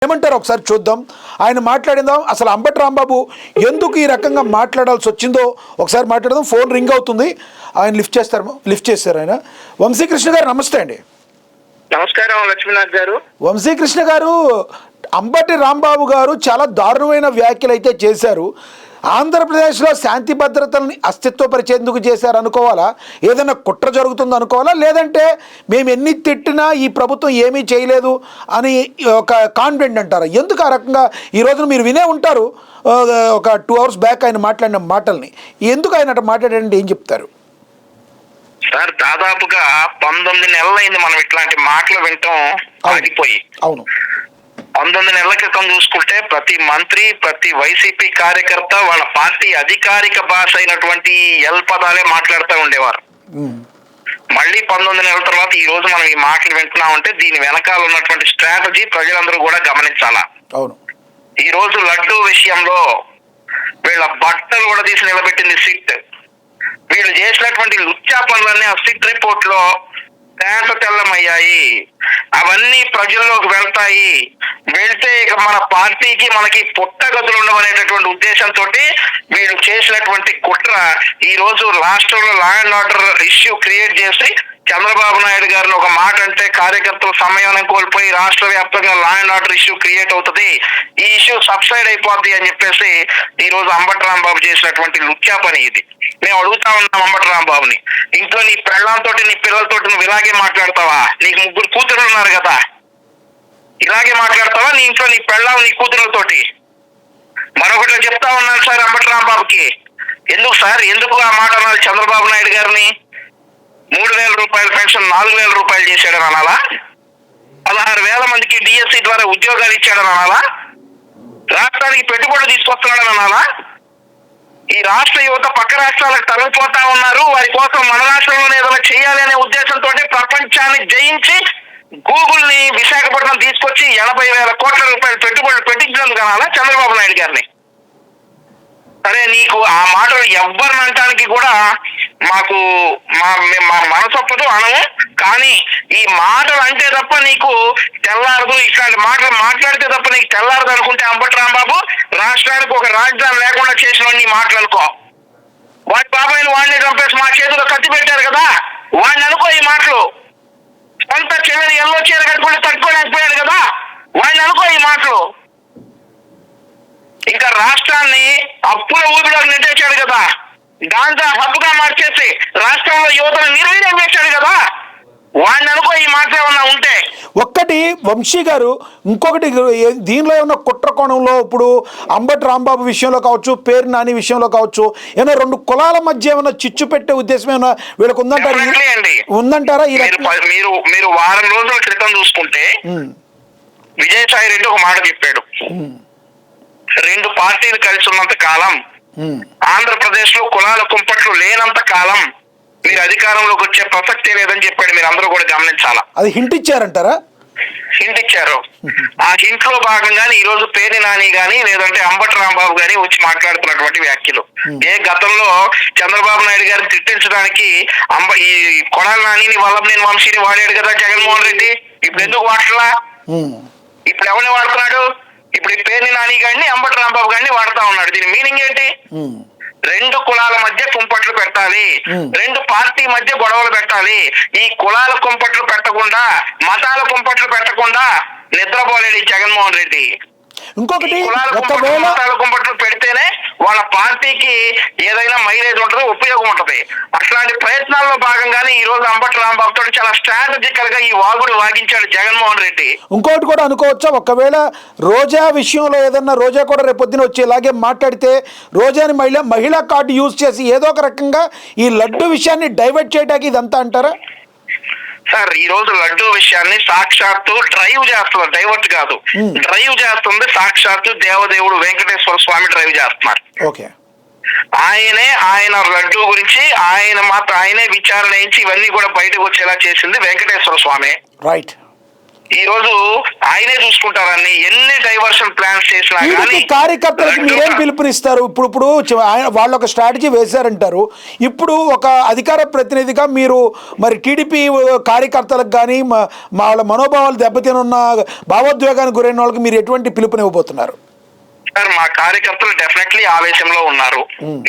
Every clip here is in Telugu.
ఏమంటారు ఒకసారి చూద్దాం. ఆయన మాట్లాడిందాం. అసలు అంబటి రాంబాబు ఎందుకు ఈ రకంగా మాట్లాడాల్సి వచ్చిందో ఒకసారి మాట్లాడదాం. ఫోన్ రింగ్ అవుతుంది, ఆయన లిఫ్ట్ చేస్తారు. ఆయన వంశీకృష్ణ గారు నమస్తే అండి. నమస్కారం లక్ష్మీనాథ్ గారు. వంశీకృష్ణ గారు, అంబటి రాంబాబు గారు చాలా దారుణమైన వ్యాఖ్యలు అయితే చేశారు. ఆంధ్రప్రదేశ్లో శాంతి భద్రతల్ని అస్తిత్వపరిచేందుకు చేశారు అనుకోవాలా, ఏదైనా కుట్ర జరుగుతుంది అనుకోవాలా, లేదంటే మేము ఎన్ని తిట్టినా ఈ ప్రభుత్వం ఏమీ చేయలేదు అని ఒక కాన్ఫిడెంట్ అంటారా? ఎందుకు ఆ రకంగా ఈ రోజున మీరు వినే ఉంటారు ఒక 2 hours బ్యాక్ ఆయన మాట్లాడిన మాటల్ని, ఎందుకు ఆయన అట్లా మాట్లాడారంటే ఏం చెప్తారు? సార్, దాదాపుగా 19 నెలలైంది మనం ఇట్లాంటి మాటలు వింటాం ఆగిపోయి. అవును, 19 నెలల క్రితం చూసుకుంటే ప్రతి మంత్రి, ప్రతి వైసీపీ కార్యకర్త వాళ్ళ పార్టీ అధికారిక భాష అయినటువంటి ఎల్ పదాలే మాట్లాడుతూ ఉండేవారు. మళ్ళీ 19 నెలల తర్వాత ఈ రోజు మనం ఈ మాటలు వింటున్నామంటే దీని వెనకాల ఉన్నటువంటి స్ట్రాటజీ ప్రజలందరూ కూడా గమనించాలా. అవును, ఈ రోజు లడ్డూ విషయంలో వీళ్ళ బట్టలు కూడా తీసి నిలబెట్టింది సిట్. వీళ్ళు చేసినటువంటి లుచ్చా పనులన్నీ ఆ సిట్ రిపోర్ట్ లో తేట తెల్లమయ్యాయి. అవన్నీ ప్రజల్లోకి వెళ్తాయి. వెళ్తే ఇక మన పార్టీకి మనకి పుట్టగతులు ఉండవనేటటువంటి ఉద్దేశంతో వీళ్ళు చేసినటువంటి కుట్ర ఈ రోజు రాష్ట్రంలో law and order issue create చేసి చంద్రబాబు నాయుడు గారిని ఒక మాట అంటే కార్యకర్తలు సమయాన్ని కోల్పోయి రాష్ట్ర వ్యాప్తంగా law and order issue create అవుతుంది, ఈ ఇష్యూ సబ్సైడ్ అయిపోద్ది అని చెప్పేసి ఈ రోజు అంబటి రాంబాబు చేసినటువంటి లుచ్చా పని ఇది. మేము అడుగుతా ఉన్నాం అంబటి రాంబాబుని, ఇంట్లో నీ పెళ్ళంతో నీ పిల్లలతోటి నువ్వు ఇలాగే మాట్లాడతావా? నీకు 3 కూతురు ఉన్నారు కదా, ఇలాగే మాట్లాడతావా నీ ఇంట్లో నీ పెళ్ళం నీ కూతురులతోటి? మరొకటి చెప్తా ఉన్నాను సార్ అంబటి రాంబాబుకి, ఎందుకు సార్ ఎందుకు ఆ మాట అనాలి చంద్రబాబు నాయుడు గారిని? 3,000 రూపాయల పెన్షన్ 4,000 రూపాయలు చేశాడని అనాలా? 16,000 మందికి డిఎస్సి ద్వారా ఉద్యోగాలు ఇచ్చాడని అనాలా? రాష్ట్రానికి పెట్టుబడులు తీసుకొస్తున్నాడని అనాలా? ఈ రాష్ట్ర యువత పక్క రాష్ట్రాలకు తరలిపోతా ఉన్నారు, వారి కోసం మన రాష్ట్రంలోనే ఏదైనా చేయాలి అనే ఉద్దేశంతో ప్రపంచాన్ని జయించి గూగుల్ ని విశాఖపట్నం తీసుకొచ్చి 80,000 కోట్ల రూపాయలు పెట్టుబడులు పెట్టించినందుకు అనాలా చంద్రబాబు నాయుడు గారిని? సరే, నీకు ఆ మాటలు ఎవ్వరిని అంటానికి కూడా మాకు మా మనసొప్పదు అనము, కానీ ఈ మాటలు అంటే తప్ప నీకు తెల్లారదు, ఇట్లాంటి మాటలు మాట్లాడితే తప్ప నీకు తెల్లారదు అనుకుంటే అంబటి రాంబాబు రాష్ట్రానికి ఒక రాజధాని లేకుండా చేసిన నీ మాటలు అనుకో. వాడి బాబాయిని వాడిని చంపేసి మా చేతిలో కత్తి పెట్టారు కదా, వాడిని అనుకో ఈ మాటలు. సొంత చెల్లెలు ఎల్లో చీర కట్టుకుని తట్టుకోలేకపోయాడు కదా, వాడిని అనుకో ఈ మాటలు. ఇంకా రాష్ట్రాన్ని అప్పుల ఊపిలోకి నెట్టేశాడు కదా, గాంజా హబ్బుగా మార్చేసి రాష్ట్రంలో యువతను నిర్వీర్యం చేశాడు కదా, వాడిని అనుకో ఈ మాట ఏమన్నా ఉంటే. ఒక్కటి వంశీ గారు, ఇంకొకటి దీనిలో ఏమన్నా కుట్ర కోణంలో ఇప్పుడు అంబటి రాంబాబు విషయంలో కావచ్చు, పేరు నాని విషయంలో కావచ్చు, ఏమైనా 2 కులాల మధ్య ఏమైనా చిచ్చు పెట్టే ఉద్దేశం ఏమైనా వీళ్ళకి ఉందంటారా? మీరు వారం రోజుల క్రితం చూసుకుంటే విజయసాయి రెడ్డి ఒక మాట చెప్పాడు, 2 పార్టీలు కలిసి ఉన్నంత కాలం, ఆంధ్రప్రదేశ్ లో కులాల కుంపట్లు లేనంత కాలం మీరు అధికారంలోకి వచ్చే ప్రసక్తే లేదని చెప్పాడు. మీరు అందరూ కూడా గమనించాలా. అది హింట్ ఇచ్చారంటారా? హింట్ ఇచ్చారు. ఆ హింట్ లో భాగంగానే ఈ రోజు పేర్ని నాని గాని లేదంటే అంబటి రాంబాబు గాని వచ్చి మాట్లాడుతున్నటువంటి వ్యాఖ్యలు. గతంలో చంద్రబాబు నాయుడు గారిని తిట్టించడానికి ఈ కొడాలి నాని వల్లభనేని వంశీని వాడాడు కదా జగన్మోహన్ రెడ్డి, ఇప్పుడు ఎందుకు వాడలా? ఇప్పుడు ఎవరిని వాడుతున్నాడు? ఇప్పుడు ఈ పేర్ని నాని గారిని అంబటి రాంబాబు గారిని వాడుతా ఉన్నాడు. దీని మీనింగ్ ఏంటి? 2 కులాల మధ్య కుంపట్లు పెట్టాలి, 2 పార్టీ మధ్య గొడవలు పెట్టాలి. ఈ కులాల కుంపట్లు పెట్టకుండా, మతాల కుంపట్లు పెట్టకుండా నిద్రపోలేడు జగన్మోహన్ రెడ్డి. ఇంకొకటి, మతాల కుంపట్లు పెడితేనే వాళ్ళ పార్టీకి ఏదైనా మైలేజ్ ఉంటది, ఉపయోగం ఉంటది. అట్లాంటి ప్రయత్నాల్లో భాగంగానే ఈ రోజు అంబటి రాంబాబు తోటి చాలా స్ట్రాటజికల్ గా ఈ వాగుడు వాగించాడు జగన్మోహన్ రెడ్డి. ఇంకోటి కూడా అనుకోవచ్చా, ఒకవేళ రోజా విషయంలో ఏదన్నా రోజా కూడా రేపొద్దున వచ్చి ఇలాగే మాట్లాడితే రోజాని మహిళా కార్డు యూజ్ చేసి ఏదో ఒక రకంగా ఈ లడ్డు విషయాన్ని డైవర్ట్ చేయడానికి ఇదంతా అంటారా? సార్, ఈ రోజు లడ్డూ విషయాన్ని సాక్షాత్తు డ్రైవ్ చేస్తుంది, డైవర్ట్ కాదు, డ్రైవ్ చేస్తుంది సాక్షాత్తు దేవదేవుడు వెంకటేశ్వర స్వామి డ్రైవ్ చేస్తున్నారు. ఓకే, ఆయన లడ్డూ గురించి ఆయనే విచారణ చేయించి ఇవన్నీ కూడా బయటకు వచ్చేలా చేసింది వెంకటేశ్వర స్వామి. రైట్. ఈ రోజు ఆయనే చూసుకుంటారని ఎన్ని డైవర్షన్ ప్లాన్స్ చేసినా వీటికి కానీ కార్యకర్తలకు మీరేం పిలుపునిస్తారు? ఇప్పుడు వాళ్ళు ఒక స్ట్రాటజీ వేశారంటారు. ఇప్పుడు ఒక అధికార ప్రతినిధిగా మీరు మరి టీడీపీ కార్యకర్తలకు కానీ వాళ్ళ మనోభావాలు దెబ్బతినున్న భావోద్వేగానికి గురైన వాళ్ళకి మీరు ఎటువంటి పిలుపునివ్వబోతున్నారు? సార్ మా కార్యకర్తలు డెఫినెట్లీ ఆవేశంలో ఉన్నారు,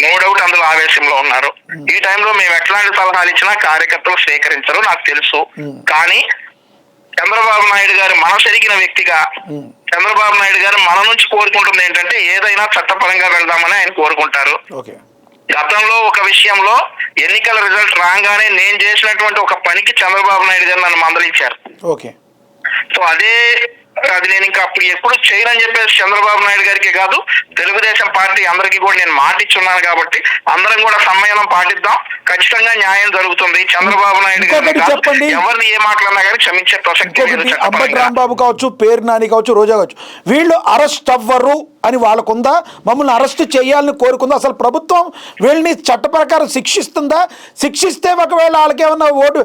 నో డౌట్ అందులో ఆవేశంలో ఉన్నారు. ఈ టైంలో మేము ఎట్లాంటి సలహాలు ఇచ్చినా కార్యకర్తలు స్వీకరించరు నాకు తెలుసు. కానీ చంద్రబాబు నాయుడు గారు మనసెరిగిన వ్యక్తిగా చంద్రబాబు నాయుడు గారు మన నుంచి కోరుకుంటుంది ఏంటంటే ఏదైనా చట్టపరంగా వెళ్దామని ఆయన కోరుకుంటారు. గతంలో ఒక విషయంలో ఎన్నికల రిజల్ట్ రాగానే నేను చేసినటువంటి ఒక పనికి చంద్రబాబు నాయుడు గారు నన్ను మందలించారు. సో అది నేను ఇంకా అప్పుడు ఎప్పుడు చేయనని చెప్పేసి చంద్రబాబు నాయుడు గారికి కాదు, తెలుగుదేశం పార్టీ అందరికీ కూడా నేను మాటిచ్చున్నాను. కాబట్టి అందరం కూడా సమ్మేళనం పాటిద్దాం, ఖచ్చితంగా న్యాయం జరుగుతుంది. చంద్రబాబు నాయుడు గారు ఎవరిని ఏ మాట్లాడినా కానీ క్షమించే ప్రసక్తి లేదు. అంబటి రాంబాబు కావచ్చు, పేరు నాని కావచ్చు, రోజా కావచ్చు, వీళ్ళు అరెస్ట్ అవ్వరు అని వాళ్ళకుందా? మమ్మల్ని అరెస్ట్ చేయాలని కోరుకుందా? అసలు ప్రభుత్వం వీళ్ళని చట్ట ప్రకారం శిక్షిస్తుందా? శిక్షిస్తే ఒకవేళ వాళ్ళకి ఏమన్నా ఓటు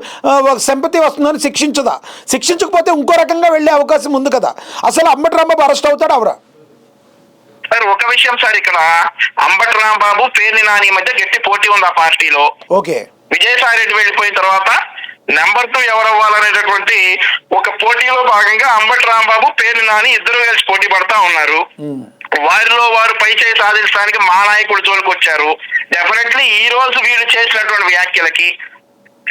సింపతి వస్తుందని శిక్షించదా? శిక్షించకపోతే ఇంకో రకంగా వెళ్ళే అవకాశం ఉంది కదా. అసలు అంబటి రాంబాబు అరెస్ట్ అవుతాడు అవరా? సార్ ఒక విషయం సార్, ఇక్కడ అంబటి రాంబాబు పేర్ని నాని మధ్య గట్టి పోటీ ఉంది ఆ పార్టీలో. విజయసాయి రెడ్డి వెళ్ళిపోయిన తర్వాత నెంబర్ 2 ఎవరు అవ్వాలనేటటువంటి ఒక పోటీలో భాగంగా అంబటి రాంబాబు పేర్ని నాని ఇద్దరు కలిసి పోటీ పడతా ఉన్నారు. వారిలో వారు పై చేయి సాధించడానికి మా నాయకుడు జోలికి వచ్చారు. డెఫినెట్లీ ఈ రోజు వీళ్ళు చేసినటువంటి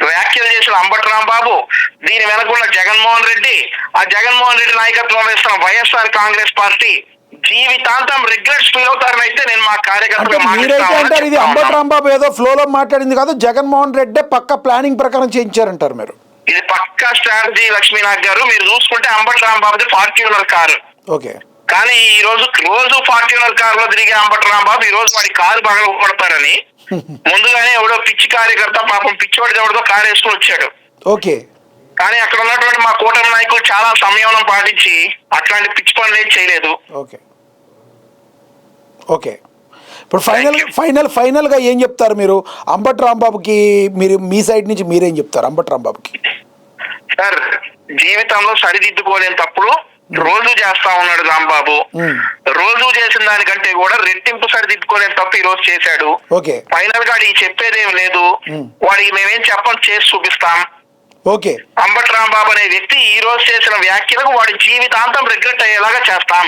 వ్యాఖ్యలు చేసిన అంబటి రాంబాబు, దీని వెనకున్న జగన్మోహన్ రెడ్డి, ఆ జగన్మోహన్ రెడ్డి నాయకత్వం వేస్తున్న వైఎస్ఆర్ కాంగ్రెస్ పార్టీ జీవితాంతం రిగ్రెట్స్ ఫీల్ అవుతారని అయితే నేను మా కార్యకర్తలు. ఇది అంబటి రాంబాబు ఏదో ఫ్లోలో మాట్లాడింది కాదు, జగన్మోహన్ రెడ్డి పక్క ప్లానింగ్ ప్రకారం చేయించారంటారు మీరు? ఇది పక్కా స్ట్రాటజీ లక్ష్మీనాథ్ గారు. మీరు చూసుకుంటే అంబటి రాంబాబుది ఫార్చ్యూనర్ కారు. కానీ ఈ రోజు ఫార్చ్యూనర్ కార్ లో తిరిగే అంబటి రాంబాబు ఈ రోజు వాడి కారు పగల కొడతారని ముందుగానే ఎవడో పిచ్చి కార్యకర్త పాపం పిచ్చివాడి ఎవరితో కారు వేసుకుని వచ్చాడు. కానీ అక్కడ ఉన్నటువంటి మా కూటమి నాయకులు చాలా సంయమనం పాటించి అట్లాంటి పిచ్చి పనులు ఏం చేయలేదు. ఇప్పుడు ఫైనల్ గా ఏం చెప్తారు మీరు అంబటి రాంబాబుకి? మీరు మీ సైడ్ నుంచి మీరేం చెప్తారు అంబటి రాంబాబుకి? సార్ జీవితంలో సరిదిద్దుకోలేని తప్పుడు రోజు చేస్తా ఉన్నాడు రాంబాబు. రోజు చేసిన దానికంటే కూడా రెట్టింపు సరిదిద్దుకోలేని తప్పు ఈ రోజు చేశాడు. ఫైనల్ గా వాడికి చెప్పేదేం లేదు, వాడికి మేమేం చెప్పని చేసి చూపిస్తాం. అంబటి రాంబాబు అనే వ్యక్తి ఈ రోజు చేసిన వ్యాఖ్యలకు వాడి జీవితాంతం రిగ్రెట్ అయ్యేలాగా చేస్తాం.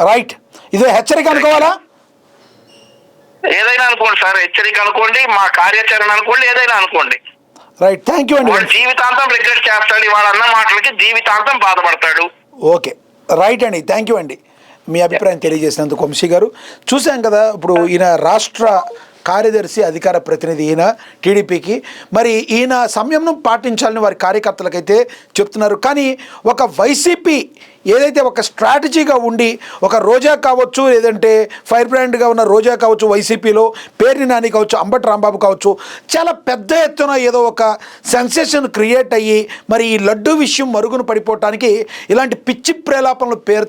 రైట్ ఇదే హెచ్చరిక అనుకోవాలా? ఏదైనా అనుకోండి సార్, హెచ్చరిక అనుకోండి, మా కార్యాచరణ అనుకోండి, ఏదైనా అనుకోండి. రైట్, థ్యాంక్ యూ అండి. వాడు జీవితాంతం రిగ్రెట్ చేస్తాడు, వాడు అన్న మాటలకి జీవితాంతం బాధపడతాడు. రైట్ అండి, థ్యాంక్ యూ అండి మీ అభిప్రాయం తెలియజేసినందుకు. వంశీ గారు చూసాం కదా, ఇప్పుడు ఈయన రాష్ట్ర కార్యదర్శి అధికార ప్రతినిధి ఈయన టీడీపీకి. మరి ఈయన సంయమనం పాటించాలని వారి కార్యకర్తలకైతే చెప్తున్నారు. కానీ ఒక వైసీపీ ఏదైతే ఒక స్ట్రాటజీగా ఉండి ఒక రోజా కావచ్చు, లేదంటే ఫైర్ బ్రాండ్గా ఉన్న రోజా కావచ్చు, వైసీపీలో పేర్ని నాని కావచ్చు, అంబటి రాంబాబు కావచ్చు, చాలా పెద్ద ఎత్తున ఏదో ఒక సెన్సేషన్ క్రియేట్ అయ్యి మరి ఈ లడ్డు విషయం మరుగున పడిపోవటానికి ఇలాంటి పిచ్చి ప్రేలాపనలు పేరు